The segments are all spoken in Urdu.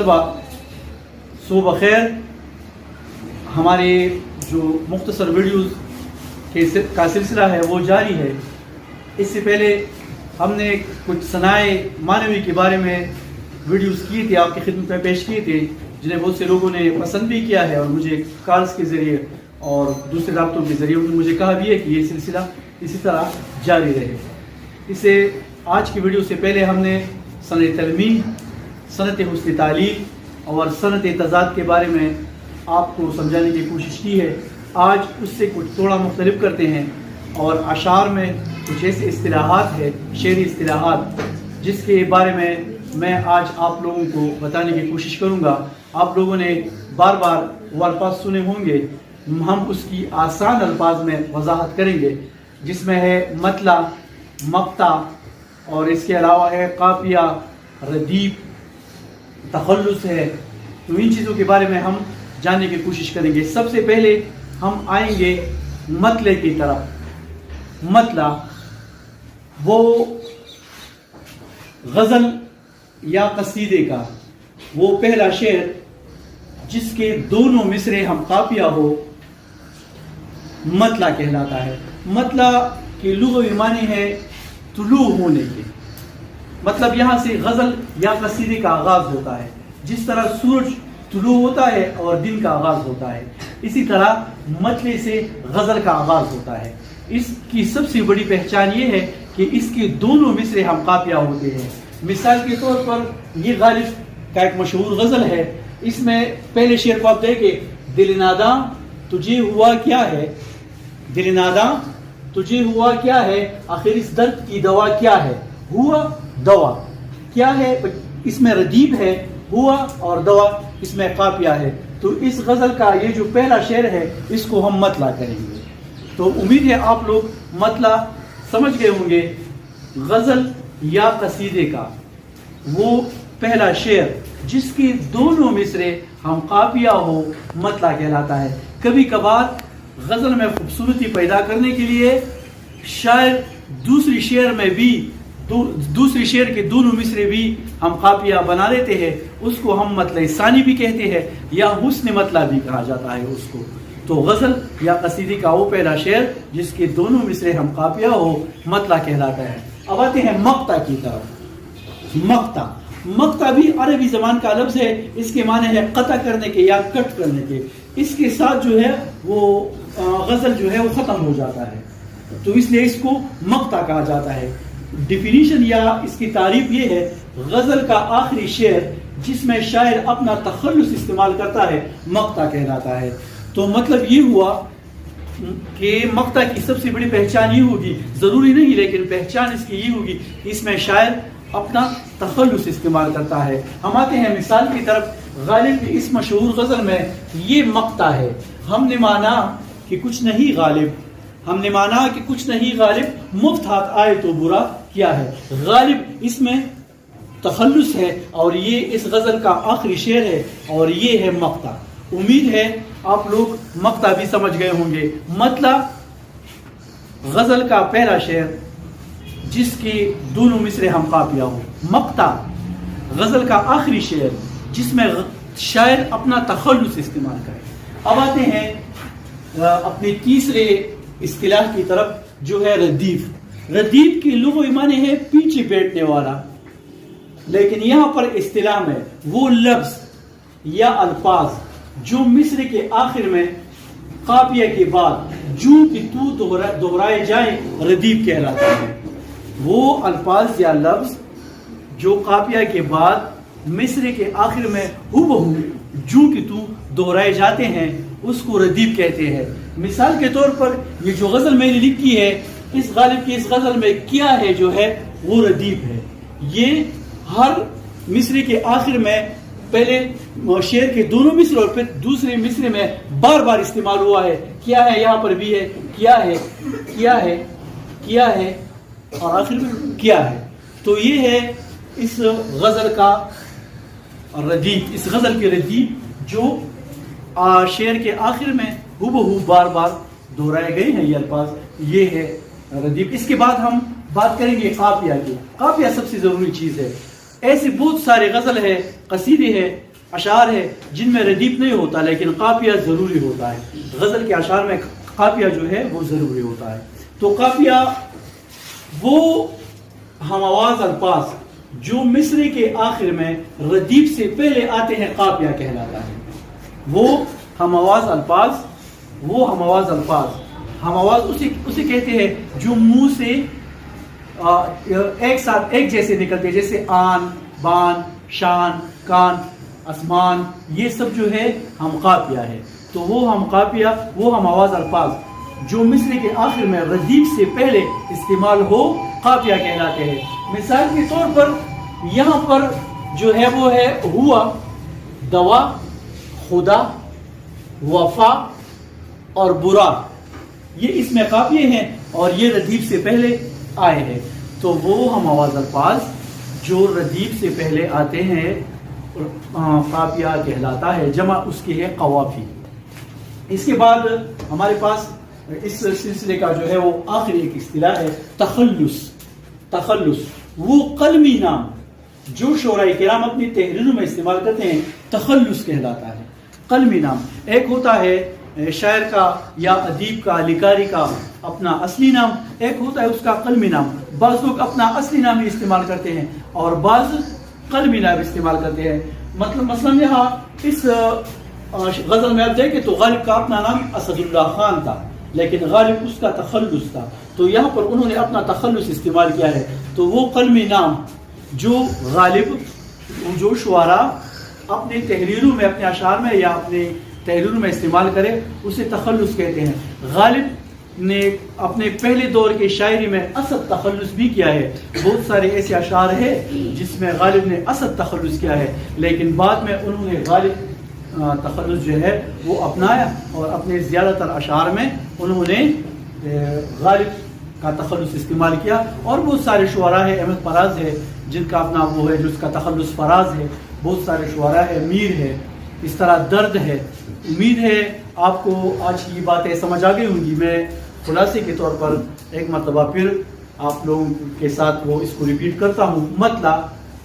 طلبہ صبح بخیر. ہمارے جو مختصر ویڈیوز کا سلسلہ ہے وہ جاری ہے. اس سے پہلے ہم نے کچھ صنائع معنوی کے بارے میں ویڈیوز کیے تھے، آپ کی خدمت میں پیش کیے تھے، جنہیں بہت سے لوگوں نے پسند بھی کیا ہے اور مجھے کالز کے ذریعے اور دوسرے رابطوں کے ذریعے انہوں نے مجھے کہا بھی ہے کہ یہ سلسلہ اسی طرح جاری رہے. اسے آج کی ویڈیو سے پہلے ہم نے صنعت تعلیم، صنعت حسن تعلیم اور صنعت تضاد کے بارے میں آپ کو سمجھانے کی کوشش کی ہے. آج اس سے کچھ تھوڑا مختلف کرتے ہیں اور اشعار میں کچھ ایسے اصطلاحات ہیں، شعری اصطلاحات، جس کے بارے میں آج آپ لوگوں کو بتانے کی کوشش کروں گا. آپ لوگوں نے بار بار وہ الفاظ سنے ہوں گے، ہم اس کی آسان الفاظ میں وضاحت کریں گے، جس میں ہے مطلع، مقطع، اور اس کے علاوہ ہے قافیہ، ردیف، تخلص ہے. تو ان چیزوں کے بارے میں ہم جاننے کی کوشش کریں گے. سب سے پہلے ہم آئیں گے مطلع کی طرف. مطلع وہ غزل یا قصیدے کا وہ پہلا شعر جس کے دونوں مصرے ہم قافیہ ہو، مطلع کہلاتا ہے. مطلع کے لغوی معنی ہے طلوع ہونے کے. مطلب یہاں سے غزل یا قصیدے کا آغاز ہوتا ہے. جس طرح سورج طلوع ہوتا ہے اور دن کا آغاز ہوتا ہے، اسی طرح مطلع سے غزل کا آغاز ہوتا ہے. اس کی سب سے بڑی پہچان یہ ہے کہ اس کے دونوں مصرے ہم قافیہ ہوتے ہیں. مثال کے طور پر یہ غالب کا ایک مشہور غزل ہے. اس میں پہلے شعر کو آپ دیکھیں، دل ناداں تجھے ہوا کیا ہے، دل ناداں تجھے ہوا کیا ہے، آخر اس درد کی دوا کیا ہے. ہوا دوا کیا ہے، اس میں ردیف ہے، ہوا اور دوا اس میں قافیہ ہے. تو اس غزل کا یہ جو پہلا شعر ہے اس کو ہم مطلع کریں گے. تو امید ہے آپ لوگ مطلع سمجھ گئے ہوں گے. غزل یا قصیدے کا وہ پہلا شعر جس کے دونوں مصرے ہم قافیہ ہو، مطلع کہلاتا ہے. کبھی کبھار غزل میں خوبصورتی پیدا کرنے کے لیے شاعر دوسری شعر کے دونوں مصرے بھی ہم قافیہ بنا لیتے ہیں. اس کو ہم مطلع ثانی بھی کہتے ہیں یا حسن مطلع بھی کہا جاتا ہے اس کو. تو غزل یا قصیدے کا وہ پہلا شعر جس کے دونوں مصرے ہم قافیہ ہو، مطلع کہلاتا ہے. اب آتے ہیں مقطع کی طرف. مقطع بھی عربی زبان کا لفظ ہے. اس کے معنی ہے قطع کرنے کے یا کٹ کرنے کے. اس کے ساتھ جو ہے وہ غزل جو ہے وہ ختم ہو جاتا ہے، تو اس لیے اس کو مقطع کہا جاتا ہے. ڈیفینیشن یا اس کی تعریف یہ ہے، غزل کا آخری شعر جس میں شاعر اپنا تخلص استعمال کرتا ہے مقطع کہلاتا ہے. تو مطلب یہ ہوا کہ مقطع کی سب سے بڑی پہچان یہ ہوگی، ضروری نہیں لیکن پہچان اس کی یہ ہوگی کہ اس میں شاعر اپنا تخلص استعمال کرتا ہے. ہم آتے ہیں مثال کی طرف. غالب کی اس مشہور غزل میں یہ مقطع ہے، ہم نے مانا کہ کچھ نہیں غالب، ہم نے مانا کہ کچھ نہیں غالب، مفت ہاتھ آئے تو برا کیا ہے. غالب اس میں تخلص ہے اور یہ اس غزل کا آخری شعر ہے اور یہ ہے مقطع. امید ہے آپ لوگ مقطع بھی سمجھ گئے ہوں گے. مطلع غزل کا پہلا شعر جس کے دونوں مصرے ہم قافیہ ہوں. مقطع غزل کا آخری شعر جس میں شاعر اپنا تخلص استعمال کرے. اب آتے ہیں اپنے تیسرے اصطلاح کی طرف جو ہے ردیف. ردیف کی لغوی معنی ہے پیچھے بیٹھنے والا، لیکن یہاں پر اصطلاح میں وہ لفظ یا الفاظ جو مصرے کے آخر میں قافیہ کے بعد جو کہ تو دہرائے جائیں ردیف کہلاتا ہے. وہ الفاظ یا لفظ جو قافیہ کے بعد مصرے کے آخر میں ہو جو کہ تو دہرائے جاتے ہیں اس کو ردیف کہتے ہیں. مثال کے طور پر یہ جو غزل میں نے لکھی ہے، اس غالب کی اس غزل میں کیا ہے جو ہے وہ ردیف ہے. یہ ہر مصرے کے آخر میں پہلے شعر کے دونوں مصرے اور پھر دوسرے مصرے میں بار بار استعمال ہوا ہے. کیا ہے یہاں پر بھی ہے، کیا ہے، کیا ہے، کیا ہے اور آخر میں کیا ہے. تو یہ ہے اس غزل کا ردیف، اس غزل کے ردیف جو شعر کے آخر میں ہو بار بار دہرائے گئے ہیں یہ الفاظ. یہ ہے ردیف. اس کے بعد ہم بات کریں گے قافیہ کی. قافیہ سب سے ضروری چیز ہے. ایسے بہت سارے غزل ہے، قصیدے ہیں اشعار ہے جن میں ردیف نہیں ہوتا لیکن قافیہ ضروری ہوتا ہے. غزل کے اشعار میں قافیہ جو ہے وہ ضروری ہوتا ہے. تو قافیہ وہ ہم آواز الفاظ جو مصرے کے آخر میں ردیف سے پہلے آتے ہیں قافیہ کہلاتا ہے. وہ ہم آواز الفاظ ہم آواز اسے کہتے ہیں جو منہ سے ایک ساتھ ایک جیسے نکلتے ہیں، جیسے آن، بان، شان، کان، آسمان، یہ سب جو ہے ہم قافیہ ہے. تو وہ ہم آواز الفاظ جو مصرے کے آخر میں ردیف سے پہلے استعمال ہو قافیہ کہلاتے ہیں. مثال کے طور پر یہاں پر جو ہے وہ ہے ہوا، دوا، خدا، وفا اور برا، یہ اس میں قافیے ہیں اور یہ ردیف سے پہلے آئے ہیں. تو وہ ہم آواز الفاظ جو ردیف سے پہلے آتے ہیں قافیہ کہلاتا ہے. جمع اس کی ہے قوافی. اس کے بعد ہمارے پاس اس سلسلے کا جو ہے وہ آخری ایک اصطلاح ہے تخلص. وہ قلمی نام جو شعراء کرام اپنی تحریروں میں استعمال کرتے ہیں تخلص کہلاتا ہے. قلمی نام ایک ہوتا ہے شاعر کا یا ادیب کا، لکاری کا اپنا اصلی نام، ایک ہوتا ہے اس کا قلمی نام. بعض لوگ اپنا اصلی نام ہی استعمال کرتے ہیں اور بعض قلمی نام استعمال کرتے ہیں. مثلا یہاں اس غزل میں آپ دیکھیں تو غالب کا اپنا نام اسد اللہ خان تھا لیکن غالب اس کا تخلص تھا. تو یہاں پر انہوں نے اپنا تخلص استعمال کیا ہے. تو وہ قلمی نام جو غالب جو شعراء اپنے تحریروں میں، اپنے اشعار میں یا اپنے تحریروں میں استعمال کرے اسے تخلص کہتے ہیں. غالب نے اپنے پہلے دور کے شاعری میں اسد تخلص بھی کیا ہے. بہت سارے ایسے اشعار ہیں جس میں غالب نے اسد تخلص کیا ہے لیکن بعد میں انہوں نے غالب تخلص جو ہے وہ اپنایا اور اپنے زیادہ تر اشعار میں انہوں نے غالب کا تخلص استعمال کیا. اور بہت سارے شعراء ہیں، احمد فراز ہے جن کا اپنا وہ ہے جس کا تخلص فراز ہے. بہت سارے شعراء ہے، میر ہے، اس طرح درد ہے. امید ہے آپ کو آج کی باتیں سمجھ آ گئی ہوں گی. میں خلاصے کے طور پر ایک مرتبہ پھر آپ لوگوں کے ساتھ وہ اس کو ریپیٹ کرتا ہوں. مطلع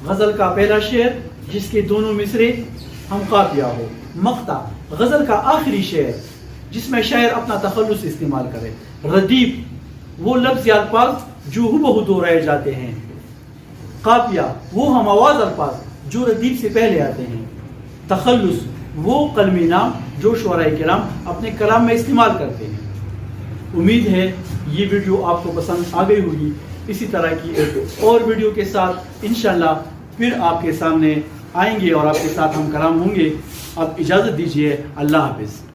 غزل کا پہلا شعر جس کے دونوں مصرے ہم قافیہ ہو. مقطع غزل کا آخری شعر جس میں شاعر اپنا تخلص استعمال کرے. ردیف وہ لفظ یا الفاظ جو ہو دہرائے جاتے ہیں. قافیہ وہ ہم آواز الفاظ جو ردیف سے پہلے آتے ہیں. تخلص وہ قلمی نام جو شعراء کرام اپنے کلام میں استعمال کرتے ہیں. امید ہے یہ ویڈیو آپ کو پسند آ گئی ہوگی. اسی طرح کی ایک اور ویڈیو کے ساتھ انشاءاللہ پھر آپ کے سامنے آئیں گے اور آپ کے ساتھ ہم کلام ہوں گے. اب اجازت دیجیے. اللہ حافظ.